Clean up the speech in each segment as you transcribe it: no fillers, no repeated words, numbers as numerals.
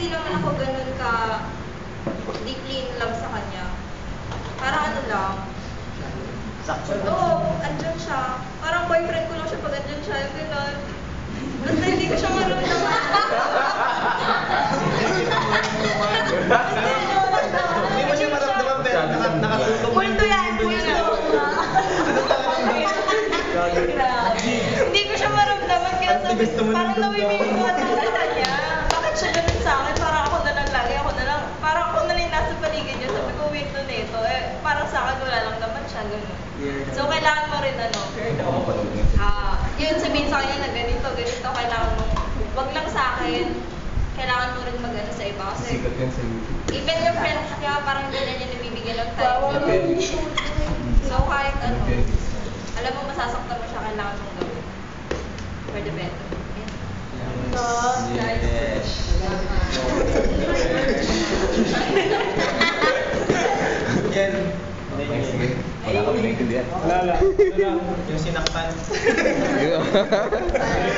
hindi naman ako ganun ka deeply in love sa kanya. Parang ano lang. Oo, andyan siya. Parang boyfriend ko lang siya pag andyan siya. Yung gano'n. Basta hindi ko siya maramdaman. Hindi mo siya maramdaman pero nakatulong. Punto yan, punto. Hindi ko siya maramdaman kaya sabi, parang nawibiguan ako sa kanya. Bakit siya ganun sa akin? Parang ako na lang lagi, ako na lang. Parang ako na lang nasa paligid niya. Sabi ko, wait na ito. Parang sa akin wala lang naman siya, ganun. So, kailangan mo rin ano. Yun sabihin sa kanya na ganito, kailangan mo. Wag lang sa akin. Kailangan mo rin mag-ano sa iba. Kasi even your friends kaya parang ganyan yung nabibigyan ng time. So, kahit ano. Alam mo, masasaktan mo siya, kailangan mong gawin. For the better. Yes. Yan. Wala kami naintindihan. Wala. Ito lang, yung sinaktan.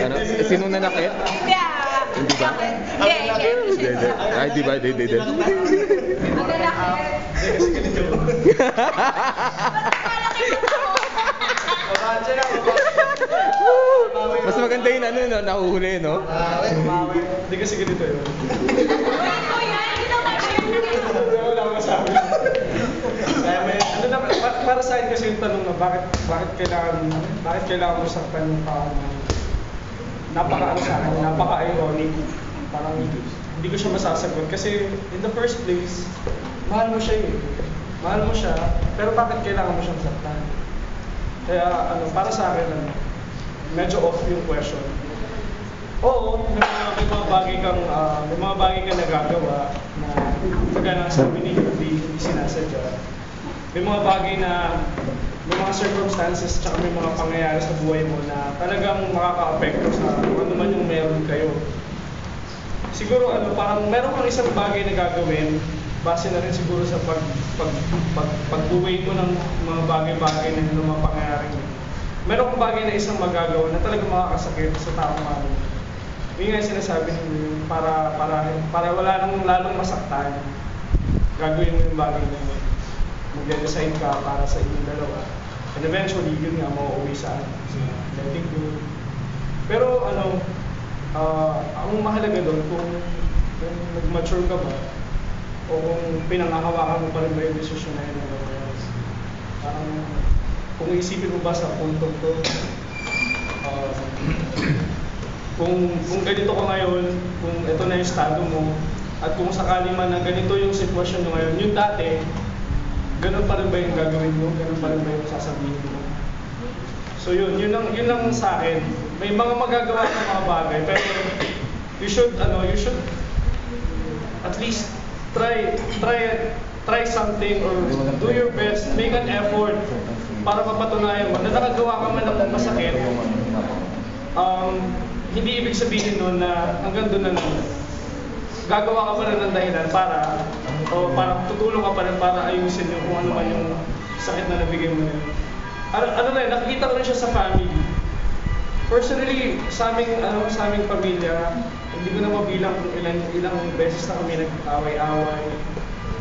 Ano? Sinong nanakit? Yeah. Hindi ba? Yeah. Ay, di ba? Di. Ang lalaki. Kasi ganito. Babansya na. Mas maganda yun, ano, no? Nahuhuli, no? Hindi kasi ganito yun. Wala Wala akong masabi. Kaya may, ano na, para sa akin kasi yung tanong na bakit kailangan mo saktan yung tao na napaka-ano sa akin, napaka-ironic. Parang hindi ko siya masasagot kasi in the first place, mahal mo siya eh. Mahal mo siya, pero bakit kailangan mo siyang saktan? Kaya ano, para sa akin, ano, medyo off yung question. Oo, may mga bagay kang nagagawa na kagaya ng sabi ni hindi sinasadya. May mga bagay na may mga circumstances tsaka may mga pangyayari sa buhay mo na talagang makaka-apekto sa kung ano man yung meron kayo. Siguro ano, parang meron kang isang bagay na gagawin base na rin siguro sa pag-uway mo ng mga bagay-bagay na yung mga pangyayari mo. Meron kang bagay na isang magagawa na talagang makakasakit sa taong mahal. Yun nga yung sinasabi ninyo, para wala nang lalong masaktan, gagawin mo yung bagay na yun. Mag-decide ka para sa inyong dalawa. And eventually, yun nga, mauuwi sa letting go. Pero ano, ang mahalaga doon, kung nag-mature ka ba, o kung pinangahawakan mo pa rin ba yung desisyon na yun, parang kung isipin mo ba sa puntong to, kung ganito ka ngayon, kung ito na yung estado mo, at kung sakali man na ganito yung sitwasyon mo ngayon, yung dati, ganun pa rin ba yung gagawin mo? Ganun pa rin ba yung sasabihin mo? So yun lang sa akin. May mga magagawa ng mga bagay, pero you should at least try something or do your best, make an effort para mapatunayan mo na nakagawa ka man ng masakit. Hindi ibig sabihin nun na hanggang doon na lang. Gagawa ka pa rin ng dahilan para tutulong ka pa rin para ayusin yung kung ano man yung sakit na nabigay mo nila. Ano na yun, nakikita ko rin siya sa family. Personally, sa aming pamilya, hindi ko na mabilang kung ilang beses na kami nag-away-away.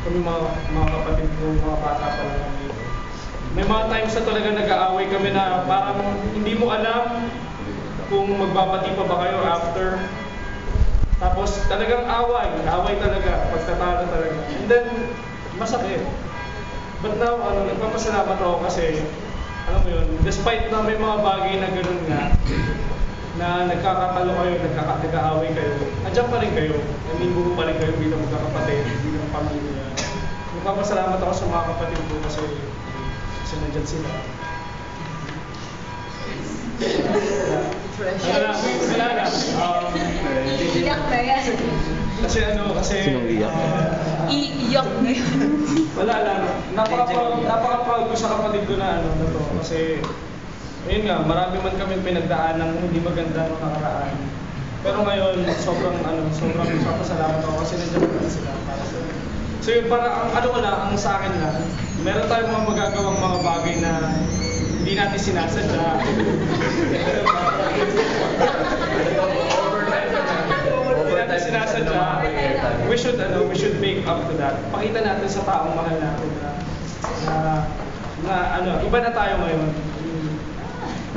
Kami mga kapatid ko, mga bata pa lang kami. May mga times na talaga nag-aaway kami na parang hindi mo alam kung magbabati pa ba kayo after. Tapos talagang away talaga, pagtatalo talaga. And then, masakit. But now, nagpapasalamat ako kasi, alam mo yun, despite na may mga bagay na gano'n nga, na nagkakatalo kayo, nagkaka-away kayo, andyan pa rin kayo. Buo pa rin kayo bilang magkakapatid, bilang pamilya. Nagpapasalamat ako sa mga kapatid ko kasi nandyan sila. Wala na. Iiyak na yan. Kasi Sinong iyak? Iiyak na yan. Wala lang. Napaka-proud ko sa kapatid ko na to. Kasi, ayun nga, marami man kami pinagdaan ng hindi maganda nung nakaraan. Pero ngayon, sobrang pasalamat ako kasi nandiyan pa sila para sa. So yun, para ang sa akin na, meron tayong mga magagawang mga bagay na hindi natin sinasadya. Overtime natin sinasadya. We should make up to that. Pakita natin sa taong mahal natin na iba na tayo ngayon.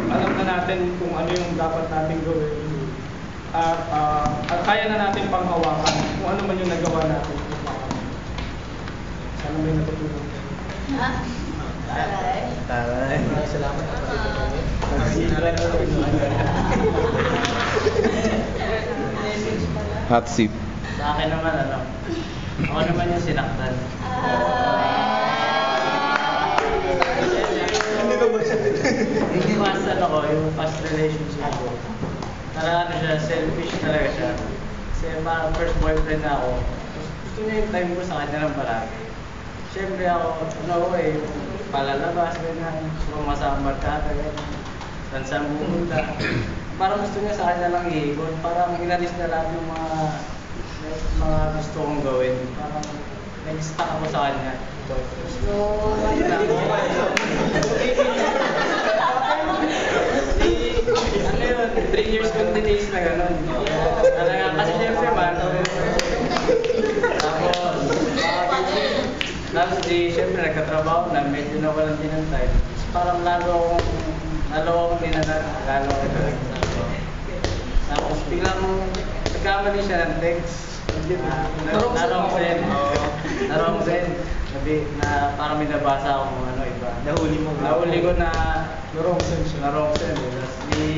Alam na natin kung ano yung dapat natin gawin. At kaya na natin panghawakan kung ano man yung nagawa natin. Sana may natutunan. Taray. Salamat Hot seat. Sa akin naman, ako naman yung sinaktan. Yung past relationship ko. Parang selfish talaga siya. Kasi parang first boyfriend na ako. Gusto niya yung time ko sa kanya lang palagi. Siyempre ako, palalabas, ganyan. Sumasama barkada, ganyan. Saan pumunta. Parang gusto niya sa kanya lang iikot. Parang inalis na lahat ng mga gusto kong gawin. Parang nag-stuck ako sa kanya. So, ano yun, 3 years kong dinays na gano'n. Talaga, kasi siyempre man, tapos siyempre nagkatrabaho na, medyo nawalan din ng time. Parang lalo akong akala ko ito. Tapos biglang nagkamali siya ng text. Narong send. Na parang may nabasa akong iba. Nahuli ko na narong send. Tapos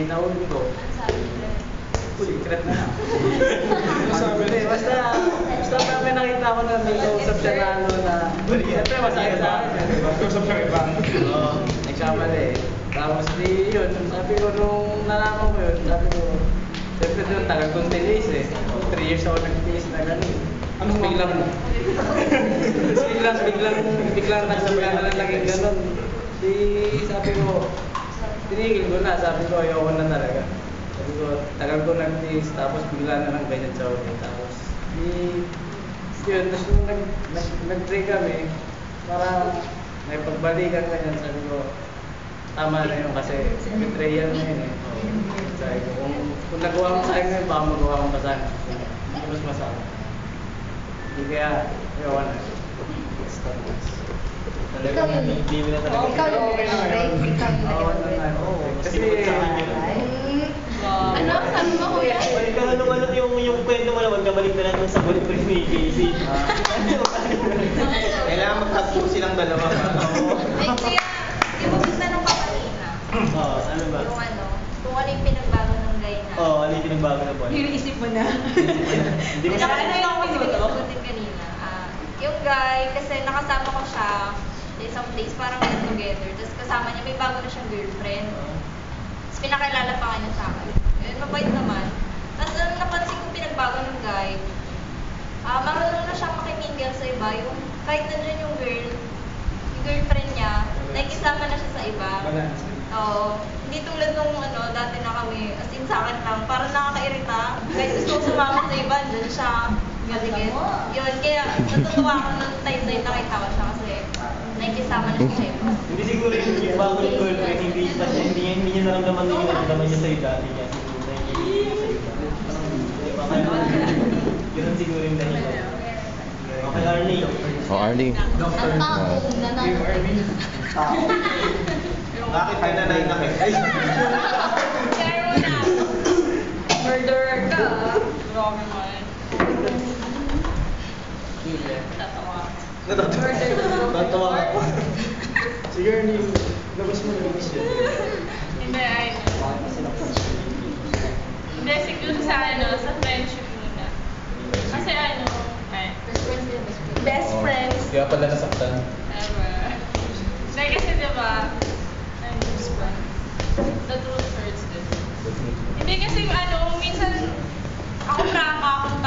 nahuli ko. Secret na. Basta may nakita ko na nag-usap siya na siyempre masakit sa akin. Nag-usap siya iba. Oo, nagkamali. Tapos yun, sabi ko nung nalaman ko yun, sabi ko, siyempre doon tagal kong tinis 3 years ako nag-tinis na gano'n. Anong biglang nagsabihan na lang laging gano'n. Sabi ko, tinigil ko na, sabi ko ayoko na talaga. Sabi ko, tagal ko nag-tinis, tapos bigla na lang ganyan sa ulit. Tapos, yun, tapos nung nag-break kami, parang may pagbalikan ganyan, sabi ko, tama na yun kasi betrayal na yun eh. Sabi ko, kung nagawa mo sa akin ngayon, baka magawa mo pa sa akin. Hindi mas masama. Hindi kaya, ayaw na. Ikaw yung nag-break? Ikaw yung nag-break? Kasi, Ano? Sabi mo kuya? Balik ka yung kwento mo naman, kabalik na lang sa boyfriend ni Casey. Kailangan magtagpo silang dalawa. Like, kaya, di ba may tanong ka kanina? Oo, ano ba? Kung ano yung pinagbago ng guy na. Oo, ano yung pinagbago na po? Iniisip mo na. Hindi mo Ano yung ako pinag-usagutin kanina? Yung guy, kasi nakasama ko siya in some place, parang get together. Tapos kasama niya, may bago na siyang girlfriend. Tapos pinakilala pa kanya sa akin. Yun, mabait naman. Tapos napansin ko pinagbago ng guy, marunong na siyang makimingle sa iba. Yung, kahit nandiyan yung girlfriend niya, nakikisama na siya sa iba. Oo. Hindi tulad nung dati na kami, as in sa akin lang, parang nakakairita. Kahit gusto ko sumama sa iba, andyan siya. Galigid. Yun, kaya natutuwa ako nung time na nakita ko siya kasi nakikisama na siya sa iba. Hindi siguro yung bago yung girlfriend, hindi niya naramdaman din yung naramdaman niya sa'yo dati niya. Yun siguro yung dahilan. Okay, Arnie. Arnie. Ang taong nananakit. Bakit ka nananakit? Ay! Share mo na. Murderer ka. Grabe mo eh. Tatawa. Natawa ako. Sige, Arnie. Labas mo na siya. Hindi, Hindi, siguro sa sa friendship muna. Kasi Best friends din, best friends. Best friends. Kaya pala nasaktan. ever. Hindi, kasi diba, the truth hurts din. Hindi kasi minsan, ako prangka akong